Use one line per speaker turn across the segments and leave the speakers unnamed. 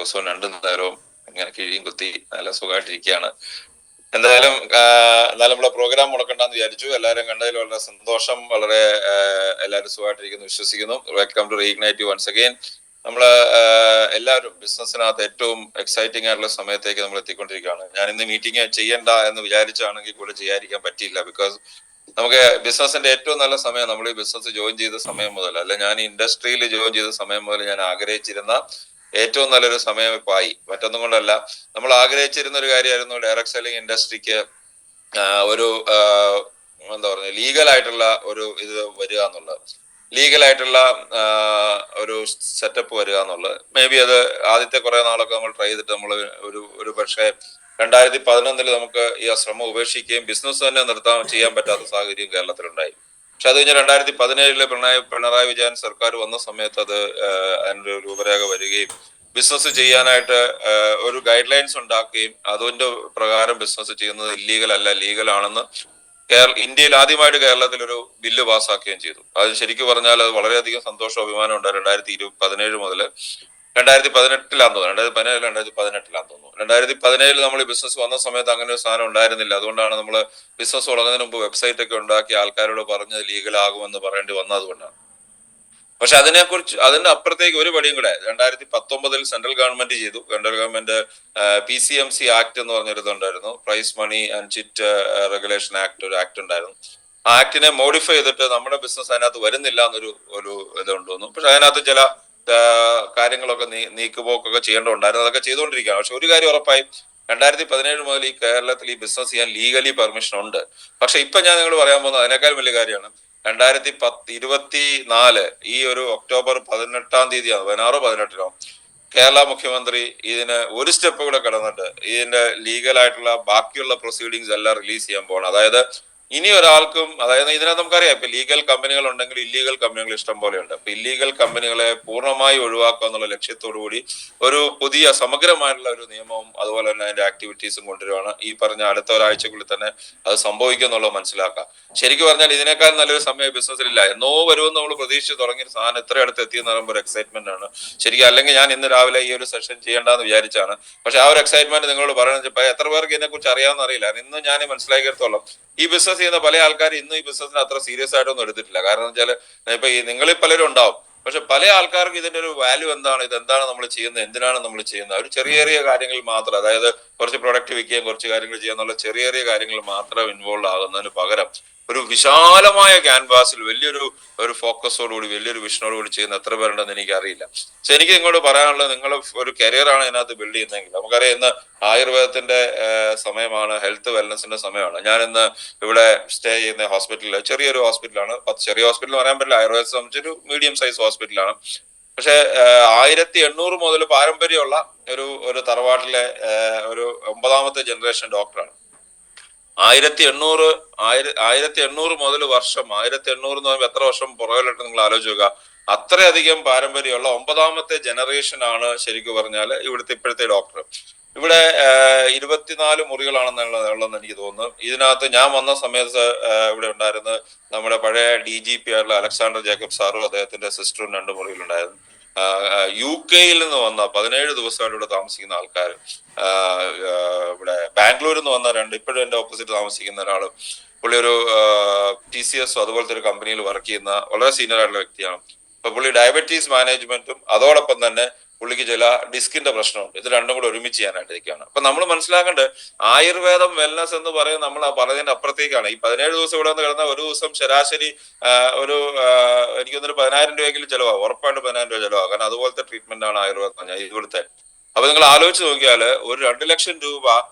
ദിവസവും 2 നേരവും ഇങ്ങനെ കിഴിയും കുത്തി നല്ല സുഖമായിട്ടിരിക്കുകയാണ്. എന്തായാലും നമ്മളെ പ്രോഗ്രാം മുടക്കണ്ടെന്ന് വിചാരിച്ചു. എല്ലാവരും കണ്ടതിൽ വളരെ സന്തോഷം. വളരെ എല്ലാവരും സുഖമായിട്ടിരിക്കുന്നു വിശ്വസിക്കുന്നു. Welcome to Reignite once again. നമ്മള് എല്ലാവരും ബിസിനസ്സിനകത്ത് ഏറ്റവും എക്സൈറ്റിംഗ് ആയിട്ടുള്ള സമയത്തേക്ക് നമ്മൾ എത്തിക്കൊണ്ടിരിക്കുകയാണ്. ഞാൻ ഇന്ന് മീറ്റിംഗ് ചെയ്യണ്ട എന്ന് വിചാരിച്ചാണെങ്കിൽ കൂടെ ചെയ്യാതിരിക്കാൻ പറ്റിയില്ല. ബിക്കോസ് നമുക്ക് ബിസിനസിന്റെ ഏറ്റവും നല്ല സമയം നമ്മൾ ഈ ബിസിനസ് ജോയിൻ ചെയ്ത സമയം മുതൽ, അല്ലെ ഞാൻ ഈ ഇൻഡസ്ട്രിയിൽ ജോയിൻ ചെയ്ത സമയം മുതൽ ഞാൻ ആഗ്രഹിച്ചിരുന്ന ഏറ്റവും നല്ലൊരു സമയം ഇപ്പൊ ആയി. മറ്റൊന്നും കൊണ്ടല്ല, നമ്മൾ ആഗ്രഹിച്ചിരുന്ന ഒരു കാര്യമായിരുന്നു ഡയറക്ട് സെല്ലിംഗ് ഇൻഡസ്ട്രിക്ക് ഒരു എന്താ പറയുക ലീഗലായിട്ടുള്ള ഒരു ഇത് വരിക എന്നുള്ളത്, ലീഗലായിട്ടുള്ള ഒരു സെറ്റപ്പ് വരിക എന്നുള്ളത്. മേ ബി അത് ആദ്യത്തെ കുറെ നാളൊക്കെ നമ്മൾ ട്രൈ ചെയ്തിട്ട് നമ്മൾ ഒരു പക്ഷേ 2011 നമുക്ക് ഈ ശ്രമം ഉപേക്ഷിക്കുകയും ബിസിനസ് തന്നെ ചെയ്യാൻ പറ്റാത്ത സാഹചര്യം കേരളത്തിലുണ്ടായി. പക്ഷെ അത് കഴിഞ്ഞ് 2017 പിണറായി വിജയൻ സർക്കാർ വന്ന സമയത്ത് അത് അതിനൊരു രൂപരേഖ വരികയും ബിസിനസ് ചെയ്യാനായിട്ട് ഒരു ഗൈഡ് ലൈൻസ് ഉണ്ടാക്കുകയും അതിന്റെ പ്രകാരം ബിസിനസ് ചെയ്യുന്നത് ഇല്ലീഗൽ അല്ല, ലീഗൽ ആണെന്ന് ഇന്ത്യയിൽ ആദ്യമായിട്ട് കേരളത്തിൽ ഒരു ബില്ല് പാസ്സാക്കുകയും ചെയ്തു. അത് ശരിക്കും പറഞ്ഞാൽ അത് വളരെയധികം സന്തോഷവും അഭിമാനം ഉണ്ട്. 2017 മുതൽ 2018 തോന്നുന്നു, 2017 തോന്നുന്നു. 2017 നമ്മൾ ഈ ബിസിനസ് വന്ന സമയത്ത് അങ്ങനെ ഒരു സാധനം ഉണ്ടായിരുന്നില്ല. അതുകൊണ്ടാണ് നമ്മൾ ബിസിനസ് തുടങ്ങുന്നതിന് മുമ്പ് വെബ്സൈറ്റ് ഒക്കെ ഉണ്ടാക്കി ആൾക്കാരോട് പറഞ്ഞ് ലീഗലാകുമെന്ന് പറയേണ്ടി വന്നതുകൊണ്ടാണ്. പക്ഷെ അതിന്റെ അപ്പുറത്തേക്ക് ഒരു പടിയും കൂടെ 2019 സെൻട്രൽ ഗവൺമെന്റ് ചെയ്തു. സെൻട്രൽ ഗവൺമെന്റ് PCMC ആക്ട് എന്ന് പറഞ്ഞൊരിതുണ്ടായിരുന്നു, prize money and chit regulation act, ഒരു ആക്ട് ഉണ്ടായിരുന്നു. ആ ആക്ടിനെ മോഡിഫൈ ചെയ്തിട്ട് നമ്മുടെ ബിസിനസ് അതിനകത്ത് വരുന്നില്ല എന്നൊരു ഇതുണ്ടെന്നു. പക്ഷെ അതിനകത്ത് ചില കാര്യങ്ങളൊക്കെ നീക്കുപോക്കൊക്കെ ചെയ്യേണ്ടതുണ്ടായിരുന്നു. അതൊക്കെ ചെയ്തുകൊണ്ടിരിക്കുകയാണ്. പക്ഷെ ഒരു കാര്യം ഉറപ്പായി, 2017 മുതൽ ഈ കേരളത്തിൽ ഈ ബിസിനസ് ചെയ്യാൻ ലീഗലി പെർമിഷൻ ഉണ്ട്. പക്ഷെ ഇപ്പൊ ഞാൻ നിങ്ങൾ പറയാൻ പോകുന്നത് അതിനേക്കാൾ വലിയ കാര്യമാണ്. 2024 ഈ ഒരു ഒക്ടോബർ 18 16 18 കേരള മുഖ്യമന്ത്രി ഇതിന് ഒരു സ്റ്റെപ്പ് കൂടെ കടന്നിട്ട് ഇതിന്റെ ലീഗലായിട്ടുള്ള ബാക്കിയുള്ള പ്രൊസീഡിങ്സ് എല്ലാം റിലീസ് ചെയ്യാൻ പോകണം. അതായത് ഇനി ഒരാൾക്കും, അതായത് ഇതിനകത്ത് നമുക്കറിയാം ഇപ്പൊ ലീഗൽ കമ്പനികൾ ഉണ്ടെങ്കിൽ ഇല്ലീഗൽ കമ്പനികൾ ഇഷ്ടം പോലെ ഉണ്ട്. അപ്പൊ ഇല്ലീഗൽ കമ്പനികളെ പൂർണ്ണമായി ഒഴിവാക്കുക എന്നുള്ള ലക്ഷ്യത്തോടു കൂടി ഒരു പുതിയ സമഗ്രമായിട്ടുള്ള ഒരു നിയമവും അതുപോലെ തന്നെ അതിന്റെ ആക്ടിവിറ്റീസും കൊണ്ടുവരുവാണ്. ഈ പറഞ്ഞ അടുത്ത ഒരാഴ്ചക്കുള്ളിൽ തന്നെ അത് സംഭവിക്കും എന്നുള്ളത് മനസ്സിലാക്കാം. ശരിക്കും പറഞ്ഞാൽ ഇതിനേക്കാൾ നല്ലൊരു സമയം ബിസിനസ്സിലില്ല. എന്നോ വരുമെന്ന് നമ്മൾ പ്രതീക്ഷിച്ച് തുടങ്ങിയ സാധനം ഇത്ര അടുത്ത് എത്തിയെന്ന് പറയുമ്പോൾ ഒരു എക്സൈറ്റ്മെന്റ് ആണ് ശരിക്കും. അല്ലെങ്കിൽ ഞാൻ ഇന്ന് രാവിലെ ഈ ഒരു സെഷൻ ചെയ്യേണ്ടെന്ന് വിചാരിച്ചാണ്. പക്ഷെ ആ ഒരു എക്സൈറ്റ്മെന്റ് നിങ്ങളോട് പറയുന്നത് എത്ര പേർക്ക് ഇതിനെ കുറിച്ച് അറിയാമെന്ന് അറിയില്ല. ഇന്ന് ഞാൻ മനസ്സിലാക്കിയെടുത്തോളം ഈ ബിസിനസ് ചെയ്യുന്ന പല ആൾക്കാർ ഇന്ന് ഈ ബിസിനസിന് അത്ര സീരിയസ് ആയിട്ടൊന്നും എടുത്തിട്ടില്ല. കാരണം വെച്ചാൽ ഇപ്പൊ ഈ നിങ്ങളിൽ പലരും ഉണ്ടാവും, പക്ഷെ പല ആൾക്കാർക്ക് ഇതിന്റെ ഒരു വാല്യൂ എന്താണ്, ഇതെന്താണ് നമ്മൾ ചെയ്യുന്നത്, എന്തിനാണ് നമ്മൾ ചെയ്യുന്നത്, ഒരു ചെറിയ ചെറിയ കാര്യങ്ങളിൽ മാത്രം, അതായത് കുറച്ച് പ്രൊഡക്റ്റ് വിൽക്കുകയും കുറച്ച് കാര്യങ്ങൾ ചെയ്യാന്നുള്ള ചെറിയ ചെറിയ കാര്യങ്ങൾ മാത്രം ഇൻവോൾവ് ആകുന്നതിന് പകരം ഒരു വിശാലമായ ക്യാൻവാസിൽ വലിയൊരു ഫോക്കസോടുകൂടി വലിയൊരു വിഷനോടുകൂടി ചെയ്യുന്ന എത്ര പേരുണ്ടെന്ന് എനിക്ക് അറിയില്ല. പക്ഷെ എനിക്ക് നിങ്ങളോട് പറയാനുള്ളത്, നിങ്ങൾ ഒരു കരിയറാണ് ഇതിനകത്ത് ബിൽഡ് ചെയ്യുന്നതെങ്കിൽ, നമുക്കറിയാം ഇന്ന് ആയുർവേദത്തിന്റെ സമയമാണ്, ഹെൽത്ത് വെൽനസിന്റെ സമയമാണ്. ഞാൻ ഇന്ന് ഇവിടെ സ്റ്റേ ചെയ്യുന്ന ഹോസ്പിറ്റലിൽ ചെറിയൊരു ഹോസ്പിറ്റലാണ്. ചെറിയ ഹോസ്പിറ്റൽ പറയാൻ പറ്റില്ല, ആയുർവേദത്തെ സംബന്ധിച്ചൊരു മീഡിയം സൈസ് ഹോസ്പിറ്റലാണ്. പക്ഷെ 1800 മുതൽ പാരമ്പര്യമുള്ള ഒരു തറവാട്ടിലെ ഒരു 9ാമത്തെ ജനറേഷൻ ഡോക്ടറാണ്. 1800 മുതൽ വർഷം, 1800 എന്ന് പറയുമ്പോൾ എത്ര വർഷം പുറകിലിട്ട് നിങ്ങൾ ആലോചിക്കുക. അത്രയധികം പാരമ്പര്യമുള്ള 9ാമത്തെ ജനറേഷൻ ആണ് ശരിക്കും പറഞ്ഞാൽ ഇവിടുത്തെ ഇപ്പോഴത്തെ ഡോക്ടർ. ഇവിടെ 24 മുറികളാണെന്നുള്ളതെന്ന് എനിക്ക് തോന്നുന്നു. ഇതിനകത്ത് ഞാൻ വന്ന സമയത്ത് ഇവിടെ ഉണ്ടായിരുന്നത് നമ്മുടെ പഴയ DGP ആയിട്ടുള്ള അലക്സാണ്ടർ ജേക്കബ് സാറും അദ്ദേഹത്തിന്റെ സിസ്റ്ററും 2 മുറിയിലുണ്ടായിരുന്നു. UK നിന്ന് വന്ന 17 ദിവസമായിട്ട് ഇവിടെ താമസിക്കുന്ന ആൾക്കാർ, ഇവിടെ ബാംഗ്ലൂരിൽ നിന്ന് വന്ന ഇപ്പോഴും എന്റെ ഓപ്പോസിറ്റ് താമസിക്കുന്ന ഒരാൾ, പുള്ളി ഒരു TCS അതുപോലത്തെ ഒരു കമ്പനിയിൽ വർക്ക് ചെയ്യുന്ന വളരെ സീനിയർ ആയിട്ടുള്ള വ്യക്തിയാണ്. അപ്പൊ പുള്ളി ഡയബറ്റീസ് മാനേജ്മെന്റും അതോടൊപ്പം തന്നെ പുള്ളിക്ക് ചില ഡിസ്കിന്റെ പ്രശ്നമുണ്ട്. ഇത് രണ്ടും കൂടെ ഒരുമിച്ച് ചെയ്യാനായിട്ടിരിക്കുകയാണ്. അപ്പൊ നമ്മൾ മനസ്സിലാക്കേണ്ടത് ആയുർവേദം വെൽനസ് എന്ന് പറയുന്നത് നമ്മൾ പറഞ്ഞതിന്റെ അപ്പുറത്തേക്കാണ്. ഈ 17 ദിവസം ഇവിടെ വന്ന് കിടന്ന ഒരു ദിവസം ശരാശരി എനിക്കൊന്നൊരു 10,000 രൂപയെങ്കിലും ചിലവാകും, ഉറപ്പായിട്ട് 10,000 രൂപ ചിലവാകും. കാരണം അതുപോലത്തെ ട്രീറ്റ്മെന്റ് ആണ് ആയുർവേദം ഇവിടുത്തെ. അപ്പൊ നിങ്ങൾ ആലോചിച്ച് നോക്കിയാൽ ഒരു 2 ലക്ഷം രൂപ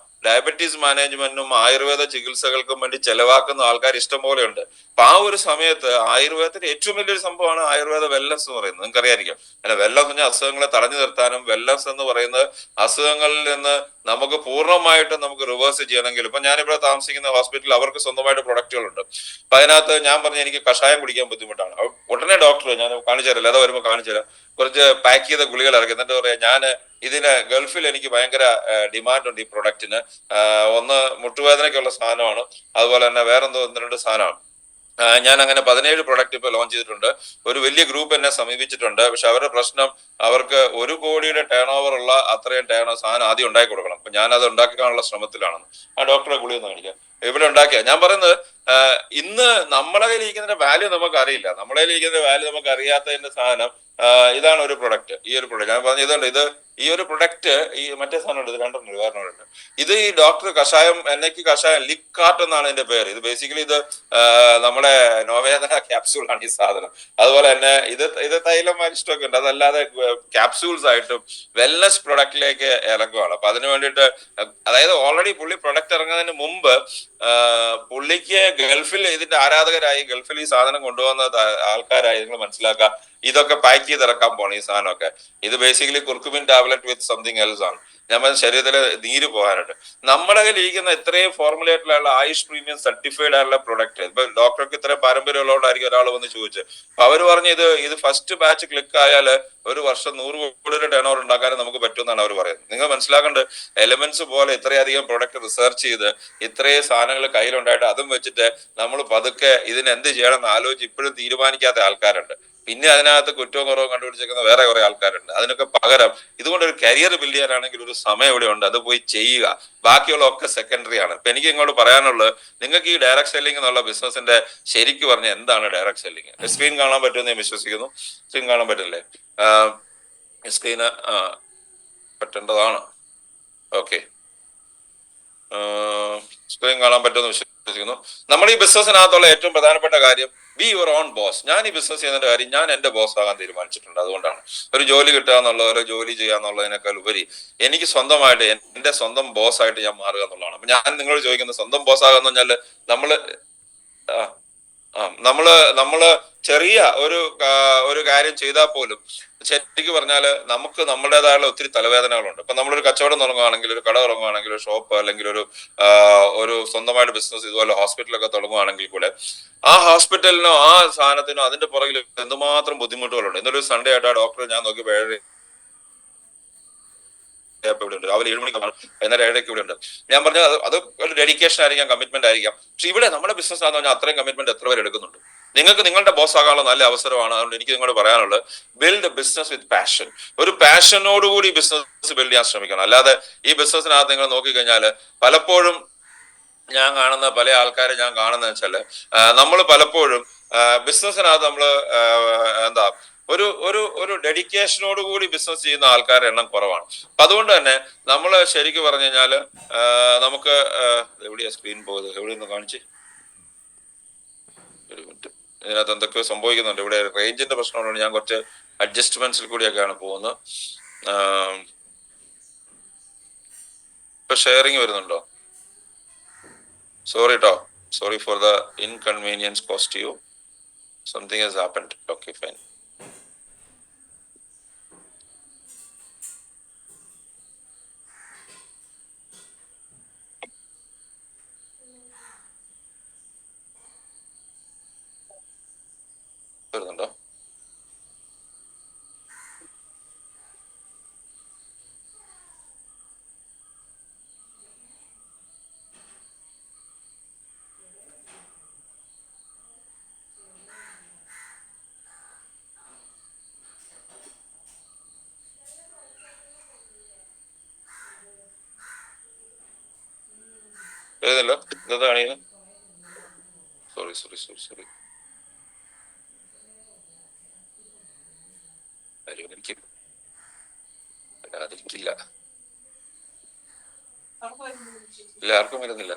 ഡയബറ്റീസ് മാനേജ്മെന്റിനും ആയുർവേദ ചികിത്സകൾക്കും വേണ്ടി ചെലവാക്കുന്ന ആൾക്കാർ ഇഷ്ടം പോലെ ഉണ്ട്. അപ്പൊ ആ ഒരു സമയത്ത് ആയുർവേദത്തിന്റെ ഏറ്റവും വലിയൊരു സംഭവമാണ് ആയുർവേദ വെൽനസ് എന്ന് പറയുന്നത്. നിങ്ങൾക്ക് അറിയായിരിക്കും. അല്ല, വെൽനസ് എന്ന് പറഞ്ഞാൽ അസുഖങ്ങളെ തടഞ്ഞു നിർത്താനും, വെൽനസ് എന്ന് പറയുന്നത് അസുഖങ്ങളിൽ നിന്ന് നമുക്ക് പൂർണ്ണമായിട്ട് നമുക്ക് റിവേഴ്സ് ചെയ്യണമെങ്കിൽ, ഇപ്പൊ ഞാനിവിടെ താമസിക്കുന്ന ഹോസ്പിറ്റലിൽ അവർക്ക് സ്വന്തമായിട്ട് പ്രൊഡക്റ്റുകളുണ്ട്. അപ്പൊ അതിനകത്ത് ഞാൻ പറഞ്ഞു എനിക്ക് കഷായം കുടിക്കാൻ ബുദ്ധിമുട്ടാണ്. ഉടനെ ഡോക്ടർ ഞാൻ കാണിച്ചു തരാം, അതാ വരുമ്പോൾ കാണിച്ചു തരാം, കുറച്ച് പാക്ക് ചെയ്ത ഗുളികൾ ഇറക്കി. എന്നിട്ട് പറയാം, ഞാൻ ഇതിന് ഗൾഫിൽ എനിക്ക് ഭയങ്കര ഡിമാൻഡ് ഉണ്ട് ഈ പ്രൊഡക്റ്റിന്. ഒന്ന് മുട്ടുവേദനയ്ക്കുള്ള സാധനമാണ്, അതുപോലെ തന്നെ വേറെന്തോ 1-2 സാധനമാണ്. ഞാൻ അങ്ങനെ 17 പ്രൊഡക്റ്റ് ഇപ്പൊ ലോഞ്ച് ചെയ്തിട്ടുണ്ട്. ഒരു വലിയ ഗ്രൂപ്പ് എന്നെ സമീപിച്ചിട്ടുണ്ട്. പക്ഷെ അവരുടെ പ്രശ്നം, അവർക്ക് 1 കോടിയുടെ ടേൺ ഓവർ ഉള്ള അത്രയും സാധനം ആദ്യം ഉണ്ടാക്കി കൊടുക്കണം. അപ്പൊ ഞാൻ അത് ഉണ്ടാക്കാനുള്ള ശ്രമത്തിലാണ്. ആ ഡോക്ടറെ ഗുളി ഒന്ന് കാണിക്കാം. ഇവിടെ ഉണ്ടാക്കിയ ഞാൻ പറയുന്നത്, ഇന്ന് നമ്മളെ കയ്യിൽ ഇരിക്കുന്നതിന്റെ വാല്യൂ നമുക്ക് അറിയില്ല. നമ്മളെ കയ്യിൽ ഇരിക്കുന്ന വാല്യൂ നമുക്ക് അറിയാത്തതിന്റെ സാധനം ഇതാണ് ഒരു പ്രൊഡക്റ്റ്. ഈ ഒരു പ്രൊഡക്റ്റ് ഞാൻ പറഞ്ഞ ഇതുണ്ട്. ഈ ഒരു പ്രൊഡക്റ്റ്, ഈ മറ്റേ സാധനം ഉണ്ട്, ഇത് രണ്ടെണ്ണം ഉദാഹരണമുണ്ട്. ഇത് ഈ ഡോക്ടർ കഷായം, എന്നയ്ക്ക് കഷായം, ലിക്കാർട്ട് എന്നാണ് ഇതിന്റെ പേര്. ഇത് ബേസിക്കലി ഇത് നമ്മുടെ നോവേദന ക്യാപ്സ്യൂൾ ആണ് ഈ സാധനം. അതുപോലെ തന്നെ ഇത് തൈലം അരിഷ്ടമൊക്കെ ഉണ്ട്. അതല്ലാതെ ക്യാപ്സ്യൂൾസ് ആയിട്ടും വെൽനസ് പ്രൊഡക്റ്റിലേക്ക് ഇറങ്ങുവാണ്. അപ്പൊ അതിനു വേണ്ടിയിട്ട്, അതായത് ഓൾറെഡി പുള്ളി പ്രൊഡക്റ്റ് ഇറങ്ങുന്നതിന് മുമ്പ് പുള്ളിക്ക് ഗൾഫിൽ ഇതിന്റെ ആരാധകരായി, ഗൾഫിൽ ഈ സാധനം കൊണ്ടുവന്ന ആൾക്കാരായി. നിങ്ങൾ മനസ്സിലാക്കുക, ഇതൊക്കെ പാക്ക് ചെയ്ത് ഇറക്കാൻ പോണം ഈ സാധനമൊക്കെ. ഇത് basically curcumin tablet with something else ആണ്. ഞാൻ ശരീരത്തിൽ നീര് പോകാനായിട്ട്. നമ്മുടെ കയ്യിൽ ഇരിക്കുന്ന ഇത്രയും ഫോർമുലേറ്റിലുള്ള ആയുഷ് പ്രീമിയം സർട്ടിഫൈഡ് ആയിട്ടുള്ള പ്രൊഡക്റ്റ്, ഇപ്പൊ ഡോക്ടർക്ക് ഇത്രയും പാരമ്പര്യമുള്ളതുകൊണ്ടായിരിക്കും ഒരാൾ വന്ന് ചോദിച്ചത്. അപ്പൊ അവർ പറഞ്ഞു ഇത് ഫസ്റ്റ് ബാച്ച് ക്ലിക്ക് ആയാൽ ഒരു വർഷം 100 കോടിയുടെ ടേൺ ഓവർ ഉണ്ടാക്കാനും നമുക്ക് പറ്റുമെന്നാണ് അവർ പറയുന്നത്. നിങ്ങൾ മനസ്സിലാക്കേണ്ടത്, എലമെന്റ്സ് പോലെ ഇത്രയധികം പ്രൊഡക്റ്റ് റിസർച്ച് ചെയ്ത് ഇത്രയും സാധനങ്ങൾ കയ്യിലുണ്ടായിട്ട് അതും വെച്ചിട്ട് നമ്മൾ പതുക്കെ ഇതിന് എന്ത് ചെയ്യണം എന്ന് ആലോചിച്ച് ഇപ്പോഴും തീരുമാനിക്കാത്ത ആൾക്കാരുണ്ട്. പിന്നെ അതിനകത്ത് കുറ്റവും കുറവും കണ്ടുപിടിച്ചേക്കുന്ന വേറെ കുറെ ആൾക്കാരുണ്ട്. അതിനൊക്കെ പകരം ഇതുകൊണ്ട് ഒരു കരിയർ ബിൽഡ് ചെയ്യാനാണെങ്കിൽ ഒരു സമയം ഇവിടെ ഉണ്ട്, അത് പോയി ചെയ്യുക. ബാക്കിയുള്ള ഒക്കെ സെക്കൻഡറി ആണ്. ഇപ്പൊ എനിക്ക് ഇങ്ങോട്ട് പറയാനുള്ളത്, നിങ്ങൾക്ക് ഈ ഡയറക്ട് സെല്ലിംഗ് എന്നുള്ള ബിസിനസിന്റെ ശരിക്കും പറഞ്ഞ എന്താണ് ഡയറക്ട് സെല്ലിംഗ്? സ്ക്രീൻ കാണാൻ പറ്റുമെന്ന് ഞാൻ വിശ്വസിക്കുന്നു. സ്ക്രീൻ കാണാൻ പറ്റില്ലേ? സ്ക്രീന് പറ്റേണ്ടതാണ്. ഓക്കെ, സ്ക്രീൻ കാണാൻ പറ്റുമെന്ന് വിശ്വസിക്കുന്നു. നമ്മൾ ഈ ബിസിനസ്സിനകത്തുള്ള ഏറ്റവും പ്രധാനപ്പെട്ട കാര്യം, ബി യുവർ ഓൺ ബോസ്. ഞാൻ ഈ ബിസിനസ് ചെയ്യുന്നതിന്റെ കാര്യം, ഞാൻ എന്റെ ബോസ് ആകാൻ തീരുമാനിച്ചിട്ടുണ്ട്. അതുകൊണ്ടാണ് ഒരു ജോലി കിട്ടുക എന്നുള്ളത്, ഒരു ജോലി ചെയ്യാന്നുള്ളതിനേക്കാൾ ഉപരി എനിക്ക് സ്വന്തമായിട്ട് എന്റെ സ്വന്തം ബോസ് ആയിട്ട് ഞാൻ മാറുക എന്നുള്ളതാണ്. അപ്പൊ ഞാൻ നിങ്ങളോട് ചോദിക്കുന്നത്, സ്വന്തം ബോസ് ആകാന്ന് പറഞ്ഞാല് നമ്മള് ചെറിയ ഒരു കാര്യം ചെയ്താൽ പോലും ശരിക്കും പറഞ്ഞാല് നമുക്ക് നമ്മുടേതായുള്ള ഒത്തിരി തലവേദനകളുണ്ട്. ഇപ്പൊ നമ്മളൊരു കച്ചവടം തുടങ്ങുകയാണെങ്കിൽ, ഒരു കട തുടങ്ങുകയാണെങ്കിൽ, ഒരു ഷോപ്പ് അല്ലെങ്കിൽ ഒരു സ്വന്തമായിട്ട് ബിസിനസ് ഇതുപോലെ ഹോസ്പിറ്റലൊക്കെ തുടങ്ങുകയാണെങ്കിൽ കൂടെ, ആ ഹോസ്പിറ്റലിനോ ആ സാധനത്തിനോ അതിന്റെ പുറകിൽ എന്തുമാത്രം ബുദ്ധിമുട്ടുകളുണ്ട്. ഇന്നൊരു സൺഡേ ആയിട്ട് ആ ഡോക്ടറെ ഞാൻ നോക്കിയപ്പോൾ ഇവിടെ ഉണ്ട്. രാവിലെ 7 മണിക്കാണ്, വൈകുന്നേരം 7:00 ഇവിടെ ഉണ്ട്. ഞാൻ പറഞ്ഞത് അത് ഒരു ഡെഡിക്കേഷൻ ആയിരിക്കാം, കമ്മിറ്റ്മെന്റ് ആയിരിക്കാം. പക്ഷെ ഇവിടെ നമ്മുടെ ബിസിനസ് ആണെന്ന് പറഞ്ഞാൽ അത്രയും കമ്മിറ്റ്മെന്റ് എത്ര പേര് എടുക്കുന്നുണ്ട്? നിങ്ങൾക്ക് നിങ്ങളുടെ ബോസ് ആകാനുള്ള നല്ല അവസരമാണ്. അതുകൊണ്ട് എനിക്ക് നിങ്ങളോട് പറയാനുള്ളത്, ബിൽഡ് ബിസിനസ് വിത്ത് പാഷൻ. ഒരു പാഷനോടുകൂടി ബിസിനസ് ബിൽഡ് ചെയ്യാൻ ശ്രമിക്കണം. അല്ലാതെ ഈ ബിസിനസ്സിനകത്ത് നിങ്ങൾ നോക്കിക്കഴിഞ്ഞാൽ പലപ്പോഴും ഞാൻ കാണുന്ന പല ആൾക്കാരെ ഞാൻ കാണുന്ന വെച്ചാല്, നമ്മൾ പലപ്പോഴും ബിസിനസ്സിനകത്ത് നമ്മൾ എന്താ ഒരു ഡെഡിക്കേഷനോട് കൂടി ബിസിനസ് ചെയ്യുന്ന ആൾക്കാരുടെ എണ്ണം കുറവാണ്. അപ്പൊ അതുകൊണ്ട് തന്നെ നമ്മൾ ശരിക്കും പറഞ്ഞു കഴിഞ്ഞാല് നമുക്ക് എവിടെയാ സ്ക്രീൻ പോയത്? എവിടെയൊന്ന് കാണിച്ച്, ഒരു മിനിറ്റ്. ഇതിനകത്ത് എന്തൊക്കെയോ സംഭവിക്കുന്നുണ്ട്. ഇവിടെ റേഞ്ചിന്റെ പ്രശ്നമുണ്ട്. ഞാൻ കുറച്ച് അഡ്ജസ്റ്റ്മെന്റ്സിൽ കൂടിയൊക്കെയാണ് പോകുന്നത്. ഇപ്പൊ ഷെയറിങ് വരുന്നുണ്ടോ? Sorry, sorry for the inconvenience caused you. Something has happened. Okay, fine. വരുന്നുണ്ടോ? വരുന്നല്ലോ. എന്താ കാണിക്കുന്നത്? സോറി. എനിക്ക് അതിരിക്കില്ല. ഇല്ല, ആർക്കും വരുന്നില്ല.